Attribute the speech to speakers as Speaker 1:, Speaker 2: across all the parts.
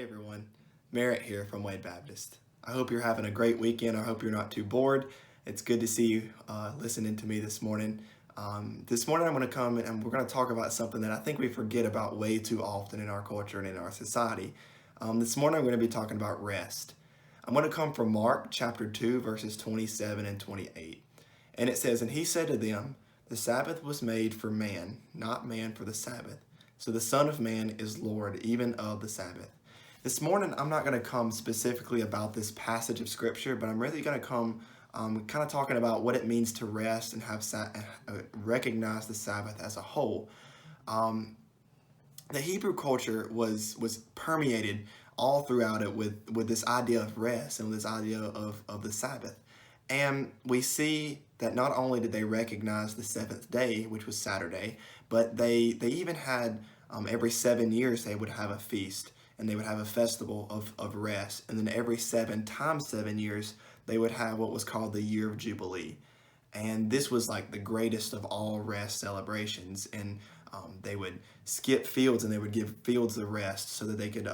Speaker 1: Everyone, Merritt here from Wade Baptist. I hope you're having a great weekend. I hope you're not too bored. It's good to see you listening to me this morning. This morning I'm going to come and we're going to talk about something that I think we forget about way too often in our culture and in our society. This morning I'm going to be talking about rest. I'm going to come from Mark chapter 2 verses 27 and 28. And it says, "And he said to them, the Sabbath was made for man, not man for the Sabbath. So the Son of Man is Lord even of the Sabbath." This morning, I'm not going to come specifically about this passage of Scripture, but I'm really going to come kind of talking about what it means to rest and have recognize the Sabbath as a whole. The Hebrew culture was permeated all throughout it with this idea of rest and with this idea of the Sabbath. And we see that not only did they recognize the seventh day, which was Saturday, but they even had every 7 years they would have a feast and they would have a festival of rest. And then every 7 times 7 years, they would have what was called the Year of Jubilee. And this was like the greatest of all rest celebrations. And they would skip fields and they would give fields the rest so that they could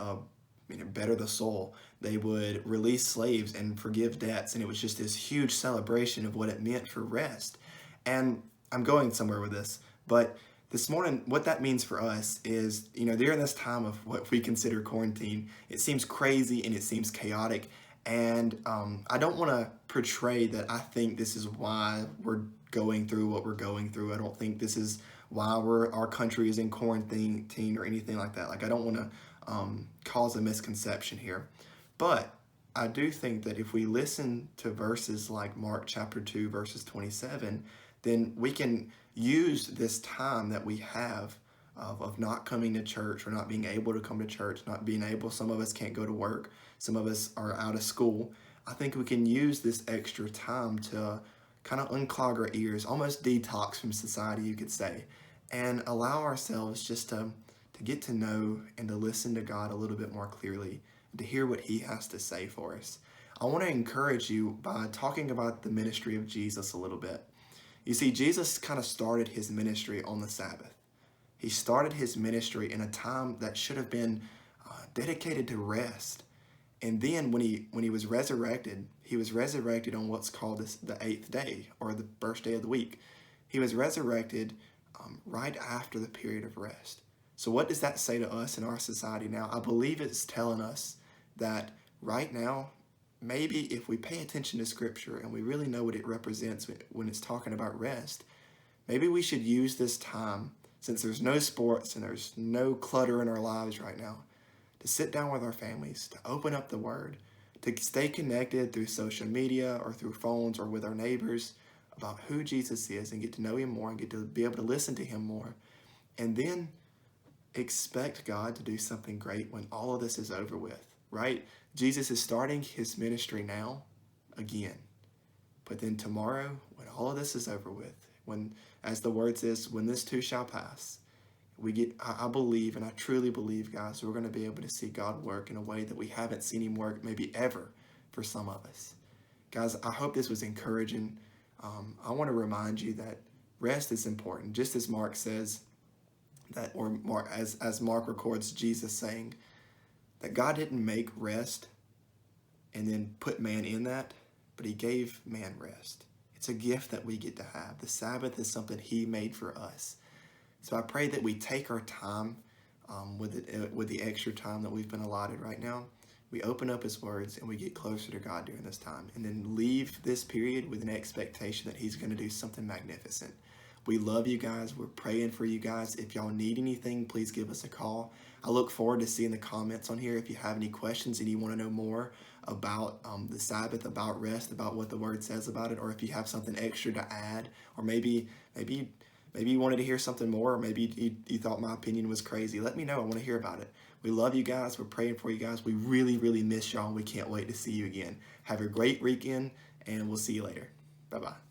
Speaker 1: better the soul. They would release slaves and forgive debts. And it was just this huge celebration of what it meant for rest. And I'm going somewhere with this, but this morning, what that means for us is, during this time of what we consider quarantine, it seems crazy and it seems chaotic. And I don't want to portray that I think this is why we're going through what we're going through. I don't think this is why our country is in quarantine or anything like that. Like, I don't want to cause a misconception here. But I do think that if we listen to verses like Mark chapter 2, verses 27, then we can use this time that we have of not coming to church or not being able to come to church, not being able, some of us can't go to work, some of us are out of school. I think we can use this extra time to kind of unclog our ears, almost detox from society, you could say, and allow ourselves just to get to know and to listen to God a little bit more clearly, to hear what He has to say for us. I want to encourage you by talking about the ministry of Jesus a little bit. You see, Jesus kind of started His ministry on the Sabbath. He started His ministry in a time that should have been dedicated to rest. And then when he was resurrected on what's called the 8th day, or the first day of the week. He was resurrected right after the period of rest. So what does that say to us in our society now? I believe it's telling us that right now, maybe if we pay attention to Scripture and we really know what it represents when it's talking about rest, maybe we should use this time, since there's no sports and there's no clutter in our lives right now, to sit down with our families, to open up the Word, to stay connected through social media or through phones or with our neighbors about who Jesus is and get to know Him more and get to be able to listen to Him more. And then expect God to do something great when all of this is over with, right? Jesus is starting His ministry now again. But then tomorrow, when all of this is over with, when, as the Word says, when this too shall pass, I believe, and I truly believe, guys, we're going to be able to see God work in a way that we haven't seen Him work maybe ever for some of us. Guys, I hope this was encouraging. I want to remind you that rest is important, just as Mark says, as Mark records Jesus saying that God didn't make rest and then put man in that, but He gave man rest. It's a gift that we get to have. The Sabbath is something He made for us. So I pray that we take our time with the extra time that we've been allotted right now. We open up His words and we get closer to God during this time, and then leave this period with an expectation that He's going to do something magnificent. We love you guys. We're praying for you guys. If y'all need anything, please give us a call. I look forward to seeing the comments on here. If you have any questions and you want to know more about the Sabbath, about rest, about what the Word says about it, or if you have something extra to add, or maybe you wanted to hear something more, or maybe you thought my opinion was crazy, let me know. I want to hear about it. We love you guys. We're praying for you guys. We really, really miss y'all, and we can't wait to see you again. Have a great weekend, and we'll see you later. Bye-bye.